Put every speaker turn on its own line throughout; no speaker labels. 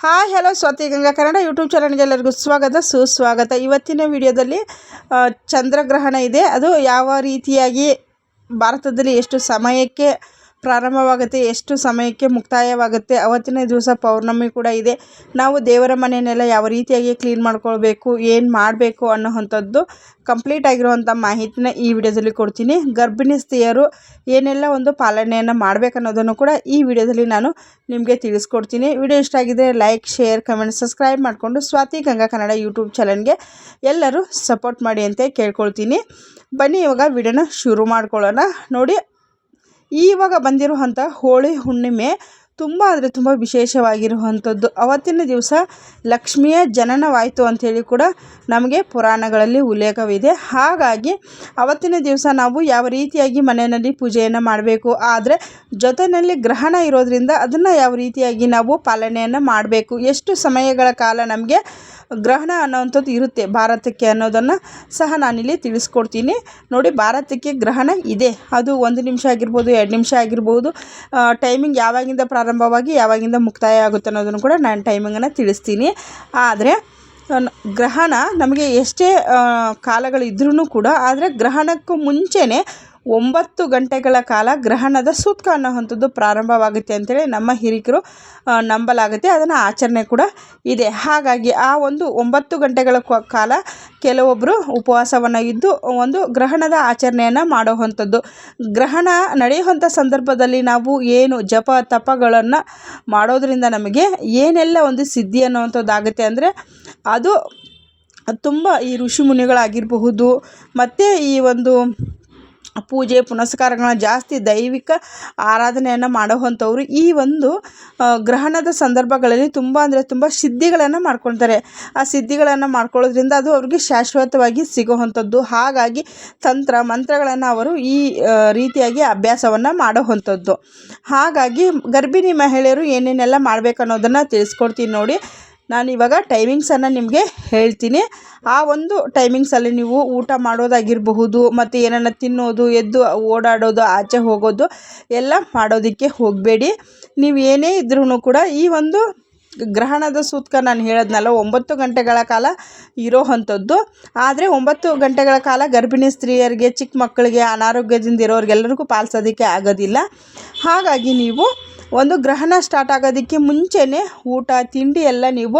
Hi hello Swati Ganga Kannada YouTube ಚಾನಲ್ಗೆ ಎಲ್ಲರಿಗೂ ಸ್ವಾಗತ ಸುಸ್ವಾಗತ. ಇವತ್ತಿನ ವಿಡಿಯೋದಲ್ಲಿ ಚಂದ್ರಗ್ರಹಣ ಇದೆ. ಅದು ಯಾವ ರೀತಿಯಾಗಿ ಭಾರತದಲ್ಲಿ ಎಷ್ಟು ಸಮಯಕ್ಕೆ ಪ್ರಾರಂಭವಾಗುತ್ತೆ, ಎಷ್ಟು ಸಮಯಕ್ಕೆ ಮುಕ್ತಾಯವಾಗುತ್ತೆ, ಅವತ್ತಿನ ದಿವಸ ಪೌರ್ಣಮಿ ಕೂಡ ಇದೆ. ನಾವು ದೇವರ ಮನೆಯನ್ನೆಲ್ಲ ಯಾವ ರೀತಿಯಾಗಿ ಕ್ಲೀನ್ ಮಾಡ್ಕೊಳ್ಬೇಕು, ಏನು ಮಾಡಬೇಕು ಅನ್ನೋವಂಥದ್ದು ಕಂಪ್ಲೀಟ್ ಆಗಿರುವಂಥ ಮಾಹಿತಿನ ಈ ವಿಡಿಯೋದಲ್ಲಿ ಕೊಡ್ತೀನಿ. ಗರ್ಭಿಣಿ ಸ್ತ್ರೀಯರು ಏನೆಲ್ಲ ಒಂದು ಪಾಲನೆಯನ್ನು ಮಾಡಬೇಕನ್ನೋದನ್ನು ಕೂಡ ಈ ವಿಡಿಯೋದಲ್ಲಿ ನಾನು ನಿಮಗೆ ತಿಳಿಸ್ಕೊಡ್ತೀನಿ. ವಿಡಿಯೋ ಇಷ್ಟ ಆಗಿದ್ದರೆ ಲೈಕ್, ಶೇರ್, ಕಮೆಂಟ್, ಸಬ್ಸ್ಕ್ರೈಬ್ ಮಾಡಿಕೊಂಡು ಸ್ವಾತಿ ಗಂಗಾ ಕನ್ನಡ ಯೂಟ್ಯೂಬ್ ಚಾನಲ್ಗೆ ಎಲ್ಲರೂ ಸಪೋರ್ಟ್ ಮಾಡಿ ಅಂತ ಕೇಳ್ಕೊಳ್ತೀನಿ. ಬನ್ನಿ ಇವಾಗ ವಿಡಿಯೋನ ಶುರು ಮಾಡ್ಕೊಳ್ಳೋಣ. ನೋಡಿ, ಇವಾಗ ಬಂದಿರುವಂಥ ಹೋಳಿ ಹುಣ್ಣಿಮೆ ತುಂಬ ಅಂದರೆ ತುಂಬ ವಿಶೇಷವಾಗಿರುವಂಥದ್ದು. ಅವತ್ತಿನ ದಿವಸ ಲಕ್ಷ್ಮಿಯ ಜನನವಾಯಿತು ಅಂಥೇಳಿ ಕೂಡ ನಮಗೆ ಪುರಾಣಗಳಲ್ಲಿ ಉಲ್ಲೇಖವಿದೆ. ಹಾಗಾಗಿ ಅವತ್ತಿನ ದಿವಸ ನಾವು ಯಾವ ರೀತಿಯಾಗಿ ಮನೆಯಲ್ಲಿ ಪೂಜೆಯನ್ನು ಮಾಡಬೇಕು, ಆದರೆ ಜೊತೆಯಲ್ಲಿ ಗ್ರಹಣ ಇರೋದರಿಂದ ಅದನ್ನು ಯಾವ ರೀತಿಯಾಗಿ ನಾವು ಪಾಲನೆಯನ್ನು ಮಾಡಬೇಕು, ಎಷ್ಟು ಸಮಯಗಳ ಕಾಲ ನಮಗೆ ಗ್ರಹಣ ಅನ್ನೋವಂಥದ್ದು ಇರುತ್ತೆ ಭಾರತಕ್ಕೆ ಅನ್ನೋದನ್ನು ಸಹ ನಾನಿಲ್ಲಿ ತಿಳಿಸ್ಕೊಡ್ತೀನಿ. ನೋಡಿ, ಭಾರತಕ್ಕೆ ಗ್ರಹಣ ಇದೆ. ಅದು 1 ನಿಮಿಷ ಆಗಿರ್ಬೋದು, 2 ನಿಮಿಷ ಆಗಿರ್ಬೋದು. ಟೈಮಿಂಗ್ ಯಾವಾಗಿಂದ ಪ್ರಾರಂಭವಾಗಿ ಯಾವಾಗಿಂದ ಮುಕ್ತಾಯ ಆಗುತ್ತೆ ಅನ್ನೋದನ್ನು ಕೂಡ ನಾನು ಟೈಮಿಂಗನ್ನು ತಿಳಿಸ್ತೀನಿ. ಆದರೆ ಗ್ರಹಣ ನಮಗೆ ಎಷ್ಟೇ ಕಾಲಗಳಿದ್ರೂ ಕೂಡ, ಆದರೆ ಗ್ರಹಣಕ್ಕೂ ಮುಂಚೆನೇ 9 ಗಂಟೆಗಳ ಕಾಲ ಗ್ರಹಣದ ಸೂತಕ ಅನ್ನೋವಂಥದ್ದು ಪ್ರಾರಂಭವಾಗುತ್ತೆ ಅಂಥೇಳಿ ನಮ್ಮ ಹಿರಿಕರು ನಂಬಲಾಗುತ್ತೆ. ಅದನ್ನು ಆಚರಣೆ ಕೂಡ ಇದೆ. ಹಾಗಾಗಿ ಆ ಒಂದು 9 ಗಂಟೆಗಳ ಕಾಲ ಕೆಲವೊಬ್ಬರು ಉಪವಾಸವನ್ನು ಇದ್ದು ಒಂದು ಗ್ರಹಣದ ಆಚರಣೆಯನ್ನು ಮಾಡುವಂಥದ್ದು. ಗ್ರಹಣ ನಡೆಯುವಂಥ ಸಂದರ್ಭದಲ್ಲಿ ನಾವು ಏನು ಜಪ ತಪಗಳನ್ನು ಮಾಡೋದರಿಂದ ನಮಗೆ ಏನೆಲ್ಲ ಒಂದು ಸಿದ್ಧಿ ಅನ್ನೋವಂಥದ್ದಾಗುತ್ತೆ ಅಂದರೆ, ಅದು ತುಂಬ ಈ ಋಷಿ ಮುನಿಗಳಾಗಿರಬಹುದು, ಮತ್ತು ಈ ಒಂದು ಪೂಜೆ ಪುನಸ್ಕಾರಗಳನ್ನ ಜಾಸ್ತಿ ದೈವಿಕ ಆರಾಧನೆಯನ್ನು ಮಾಡುವಂಥವ್ರು ಈ ಒಂದು ಗ್ರಹಣದ ಸಂದರ್ಭಗಳಲ್ಲಿ ತುಂಬ ಅಂದರೆ ತುಂಬ ಸಿದ್ಧಿಗಳನ್ನು ಮಾಡ್ಕೊಳ್ತಾರೆ. ಆ ಸಿದ್ಧಿಗಳನ್ನು ಮಾಡ್ಕೊಳ್ಳೋದ್ರಿಂದ ಅದು ಅವ್ರಿಗೆ ಶಾಶ್ವತವಾಗಿ ಸಿಗುವಂಥದ್ದು. ಹಾಗಾಗಿ ತಂತ್ರ ಮಂತ್ರಗಳನ್ನು ಅವರು ಈ ರೀತಿಯಾಗಿ ಅಭ್ಯಾಸವನ್ನು ಮಾಡುವಂಥದ್ದು. ಹಾಗಾಗಿ ಗರ್ಭಿಣಿ ಮಹಿಳೆಯರು ಏನೇನೆಲ್ಲ ಮಾಡಬೇಕು ಅನ್ನೋದನ್ನು ತಿಳಿಸ್ಕೊಡ್ತೀನಿ. ನೋಡಿ, ನಾನಿವಾಗ ಟೈಮಿಂಗ್ಸನ್ನು ನಿಮಗೆ ಹೇಳ್ತೀನಿ. ಆ ಒಂದು ಟೈಮಿಂಗ್ಸಲ್ಲಿ ನೀವು ಊಟ ಮಾಡೋದಾಗಿರಬಹುದು, ಮತ್ತು ಏನನ್ನ ತಿನ್ನೋದು, ಎದ್ದು ಓಡಾಡೋದು, ಆಚೆ ಹೋಗೋದು ಎಲ್ಲ ಮಾಡೋದಕ್ಕೆ ಹೋಗಬೇಡಿ. ನೀವು ಏನೇ ಇದ್ರೂ ಕೂಡ ಈ ಒಂದು ಗ್ರಹಣದ ಸೂತಕ ನಾನು ಹೇಳೋದ್ನಲ್ಲ 9 ಗಂಟೆಗಳ ಕಾಲ ಇರೋ ಅಂಥದ್ದು. ಆದರೆ 9 ಗಂಟೆಗಳ ಕಾಲ ಗರ್ಭಿಣಿ ಸ್ತ್ರೀಯರಿಗೆ, ಚಿಕ್ಕ ಮಕ್ಕಳಿಗೆ, ಅನಾರೋಗ್ಯದಿಂದ ಇರೋರಿಗೆಲ್ಲರಿಗೂ ಪಾಲಿಸೋದಕ್ಕೆ ಆಗೋದಿಲ್ಲ. ಹಾಗಾಗಿ ನೀವು ಒಂದು ಗ್ರಹಣ ಸ್ಟಾರ್ಟ್ ಆಗೋದಕ್ಕೆ ಮುಂಚೆನೇ ಊಟ ತಿಂಡಿ ಎಲ್ಲ ನೀವು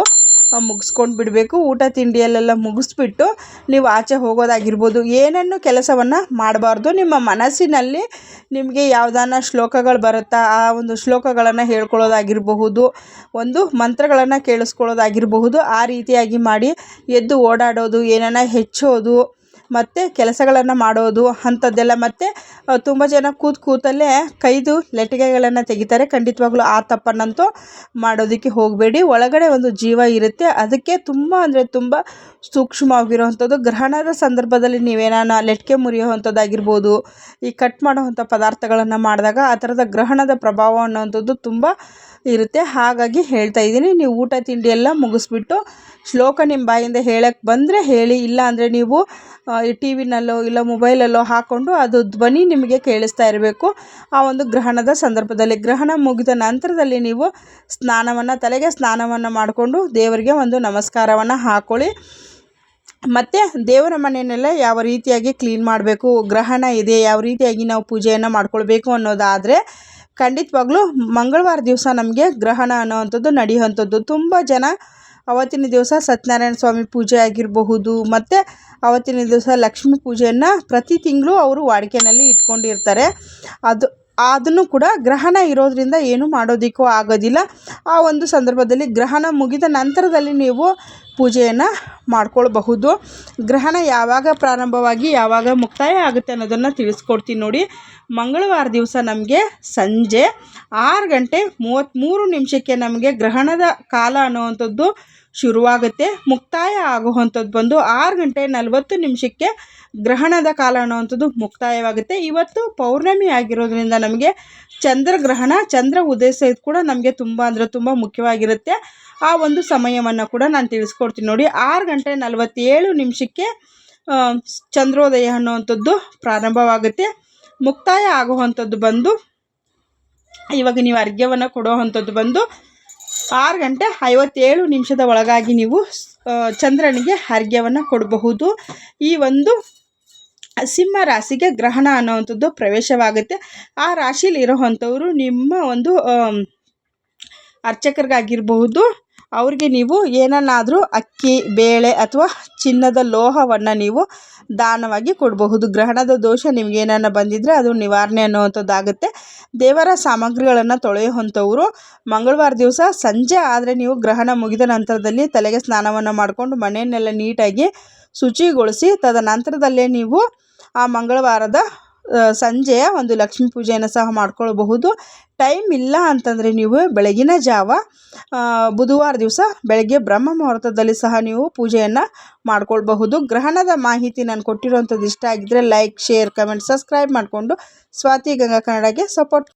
ಮುಗಿಸ್ಕೊಂಡು ಬಿಡಬೇಕು. ಊಟ ತಿಂಡಿಯಲ್ಲೆಲ್ಲ ಮುಗಿಸ್ಬಿಟ್ಟು ನೀವು ಆಚೆ ಹೋಗೋದಾಗಿರ್ಬೋದು, ಏನನ್ನು ಕೆಲಸವನ್ನು ಮಾಡಬಾರ್ದು. ನಿಮ್ಮ ಮನಸ್ಸಿನಲ್ಲಿ ನಿಮಗೆ ಯಾವುದಾನ ಶ್ಲೋಕಗಳು ಬರುತ್ತಾ, ಆ ಒಂದು ಶ್ಲೋಕಗಳನ್ನು ಹೇಳ್ಕೊಳ್ಳೋದಾಗಿರಬಹುದು, ಒಂದು ಮಂತ್ರಗಳನ್ನು ಕೇಳಿಸ್ಕೊಳ್ಳೋದಾಗಿರಬಹುದು. ಆ ರೀತಿಯಾಗಿ ಮಾಡಿ ಎದ್ದು ಓಡಾಡೋದು, ಏನನ್ನ ಹೆಚ್ಚೋದು, ಮತ್ತು ಕೆಲಸಗಳನ್ನು ಮಾಡೋದು ಅಂಥದ್ದೆಲ್ಲ. ಮತ್ತು ತುಂಬ ಜನ ಕೂತಲ್ಲೇ ಕೈದು ಲಟ್ಟಿಗೆಗಳನ್ನು ತೆಗಿತಾರೆ. ಖಂಡಿತವಾಗ್ಲೂ ಆ ತಪ್ಪನ್ನಂತೂ ಮಾಡೋದಕ್ಕೆ ಹೋಗಬೇಡಿ. ಒಳಗಡೆ ಒಂದು ಜೀವ ಇರುತ್ತೆ, ಅದಕ್ಕೆ ತುಂಬ ಅಂದರೆ ತುಂಬ ಸೂಕ್ಷ್ಮವಾಗಿರುವಂಥದ್ದು. ಗ್ರಹಣದ ಸಂದರ್ಭದಲ್ಲಿ ನೀವೇನಾನ ಲಟ್ಟಿಗೆ ಮುರಿಯುವಂಥದ್ದಾಗಿರ್ಬೋದು, ಈ ಕಟ್ ಮಾಡುವಂಥ ಪದಾರ್ಥಗಳನ್ನು ಮಾಡಿದಾಗ ಆ ಥರದ ಗ್ರಹಣದ ಪ್ರಭಾವ ಅನ್ನೋವಂಥದ್ದು ತುಂಬ ಇರುತ್ತೆ. ಹಾಗಾಗಿ ಹೇಳ್ತಾ ಇದ್ದೀನಿ, ನೀವು ಊಟ ತಿಂಡಿ ಎಲ್ಲ ಮುಗಿಸ್ಬಿಟ್ಟು ಶ್ಲೋಕ ನಿಮ್ಮ ಬಾಯಿಂದ ಹೇಳಕ್ಕೆ ಬಂದರೆ ಹೇಳಿ, ಇಲ್ಲ ಅಂದರೆ ನೀವು ಟಿ ವಿನಲ್ಲೋ ಇಲ್ಲ ಮೊಬೈಲಲ್ಲೋ ಹಾಕ್ಕೊಂಡು ಅದು ಧ್ವನಿ ನಿಮಗೆ ಕೇಳಿಸ್ತಾ ಇರಬೇಕು. ಆ ಒಂದು ಗ್ರಹಣದ ಸಂದರ್ಭದಲ್ಲಿ ಗ್ರಹಣ ಮುಗಿದ ನಂತರದಲ್ಲಿ ನೀವು ತಲೆಗೆ ಸ್ನಾನವನ್ನು ಮಾಡಿಕೊಂಡು ದೇವರಿಗೆ ಒಂದು ನಮಸ್ಕಾರವನ್ನು ಹಾಕ್ಕೊಳ್ಳಿ. ಮತ್ತು ದೇವರ ಮನೆಯನ್ನೆಲ್ಲ ಯಾವ ರೀತಿಯಾಗಿ ಕ್ಲೀನ್ ಮಾಡಬೇಕು, ಗ್ರಹಣ ಇದೆ ಯಾವ ರೀತಿಯಾಗಿ ನಾವು ಪೂಜೆಯನ್ನು ಮಾಡ್ಕೊಳ್ಬೇಕು ಅನ್ನೋದಾದರೆ, ಖಂಡಿತವಾಗ್ಲೂ ಮಂಗಳವಾರ ದಿವಸ ನಮಗೆ ಗ್ರಹಣ ಅನ್ನೋವಂಥದ್ದು ನಡೆಯುವಂಥದ್ದು. ತುಂಬ ಜನ ಅವತ್ತಿನ ದಿವಸ ಸತ್ಯನಾರಾಯಣ ಸ್ವಾಮಿ ಪೂಜೆ ಆಗಿರಬಹುದು, ಮತ್ತು ಅವತ್ತಿನ ದಿವಸ ಲಕ್ಷ್ಮೀ ಪೂಜೆಯನ್ನು ಪ್ರತಿ ತಿಂಗಳು ಅವರು ವಾಡಿಕೆಯಲ್ಲಿ ಇಟ್ಕೊಂಡಿರ್ತಾರೆ. ಅದನ್ನು ಕೂಡ ಗ್ರಹಣ ಇರೋದರಿಂದ ಏನು ಮಾಡೋದಕ್ಕೂ ಆಗೋದಿಲ್ಲ. ಆ ಒಂದು ಸಂದರ್ಭದಲ್ಲಿ ಗ್ರಹಣ ಮುಗಿದ ನಂತರದಲ್ಲಿ ನೀವು ಪೂಜೆಯನ್ನು ಮಾಡ್ಕೊಳ್ಬಹುದು. ಗ್ರಹಣ ಯಾವಾಗ ಪ್ರಾರಂಭವಾಗಿ ಯಾವಾಗ ಮುಕ್ತಾಯ ಆಗುತ್ತೆ ಅನ್ನೋದನ್ನು ತಿಳಿಸ್ಕೊಡ್ತೀನಿ. ನೋಡಿ, ಮಂಗಳವಾರ ದಿವಸ ನಮಗೆ ಸಂಜೆ 6:33 ನಮಗೆ ಗ್ರಹಣದ ಕಾಲ ಅನ್ನುವಂಥದ್ದು ಶುರುವಾಗುತ್ತೆ. ಮುಕ್ತಾಯ ಆಗುವಂಥದ್ದು ಬಂದು 6:40 ಗ್ರಹಣದ ಕಾಲ ಅನ್ನುವಂಥದ್ದು ಮುಕ್ತಾಯವಾಗುತ್ತೆ. ಇವತ್ತು ಪೌರ್ಣಮಿ ಆಗಿರೋದ್ರಿಂದ ನಮಗೆ ಚಂದ್ರಗ್ರಹಣ, ಚಂದ್ರ ಉದಯ ಸಹಿತ ಕೂಡ ನಮಗೆ ತುಂಬ ಅಂದರೆ ತುಂಬ ಮುಖ್ಯವಾಗಿರುತ್ತೆ. ಆ ಒಂದು ಸಮಯವನ್ನು ಕೂಡ ನಾನು ತಿಳಿಸ್ಕೊಡ್ತೀನಿ. ನೋಡಿ, 6:47 ಚಂದ್ರೋದಯ ಅನ್ನುವಂಥದ್ದು ಪ್ರಾರಂಭವಾಗುತ್ತೆ. ಮುಕ್ತಾಯ ಆಗುವಂಥದ್ದು ಬಂದು, ಇವಾಗ ನೀವು ಅರ್ಘ್ಯವನ್ನು ಕೊಡುವಂಥದ್ದು ಬಂದು 6:57 ಒಳಗಾಗಿ ನೀವು ಚಂದ್ರನಿಗೆ ಅರ್ಘ್ಯವನ್ನು ಕೊಡಬಹುದು. ಈ ಒಂದು ಸಿಂಹ ರಾಶಿಗೆ ಗ್ರಹಣ ಅನ್ನುವಂಥದ್ದು ಪ್ರವೇಶವಾಗುತ್ತೆ. ಆ ರಾಶಿಯಲ್ಲಿ ಇರೋವಂಥವ್ರು ನಿಮ್ಮ ಒಂದು ಅರ್ಚಕರಿಗಾಗಿರಬಹುದು, ಅವ್ರಿಗೆ ನೀವು ಏನನ್ನಾದರೂ ಅಕ್ಕಿ, ಬೇಳೆ ಅಥವಾ ಚಿನ್ನದ ಲೋಹವನ್ನು ನೀವು ದಾನವಾಗಿ ಕೊಡಬಹುದು. ಗ್ರಹಣದ ದೋಷ ನಿಮಗೇನನ್ನ ಬಂದಿದ್ದರೆ ಅದು ನಿವಾರಣೆ ಅನ್ನುವಂಥದ್ದಾಗುತ್ತೆ. ದೇವರ ಸಾಮಗ್ರಿಗಳನ್ನು ತೊಳೆಯುವಂಥವ್ರು ಮಂಗಳವಾರ ದಿವಸ ಸಂಜೆ ಆದರೆ ನೀವು ಗ್ರಹಣ ಮುಗಿದ ನಂತರದಲ್ಲಿ ತಲೆಗೆ ಸ್ನಾನವನ್ನು ಮಾಡಿಕೊಂಡು ಮನೆಯನ್ನೆಲ್ಲ ನೀಟಾಗಿ ಶುಚಿಗೊಳಿಸಿ ತದನಂತರದಲ್ಲೇ ನೀವು ಆ ಮಂಗಳವಾರದ ಸಂಜೆಯ ಒಂದು ಲಕ್ಷ್ಮೀ ಪೂಜೆಯನ್ನು ಸಹ ಮಾಡ್ಕೊಳ್ಬಹುದು. ಟೈಮ್ ಇಲ್ಲ ಅಂತಂದರೆ ನೀವು ಬೆಳಗಿನ ಜಾವ ಬುಧವಾರ ದಿವಸ ಬೆಳಗ್ಗೆ ಬ್ರಹ್ಮ ಮುಹೂರ್ತದಲ್ಲಿ ಸಹ ನೀವು ಪೂಜೆಯನ್ನು ಮಾಡ್ಕೊಳ್ಬಹುದು. ಗ್ರಹಣದ ಮಾಹಿತಿ ನಾನು ಕೊಟ್ಟಿರುವಂಥದ್ದು ಇಷ್ಟ ಆಗಿದ್ದರೆ ಲೈಕ್, ಶೇರ್, ಕಮೆಂಟ್, ಸಬ್ಸ್ಕ್ರೈಬ್ ಮಾಡಿಕೊಂಡು ಸ್ವಾತಿ ಗಂಗಾ ಕನ್ನಡಗೆ ಸಪೋರ್ಟ್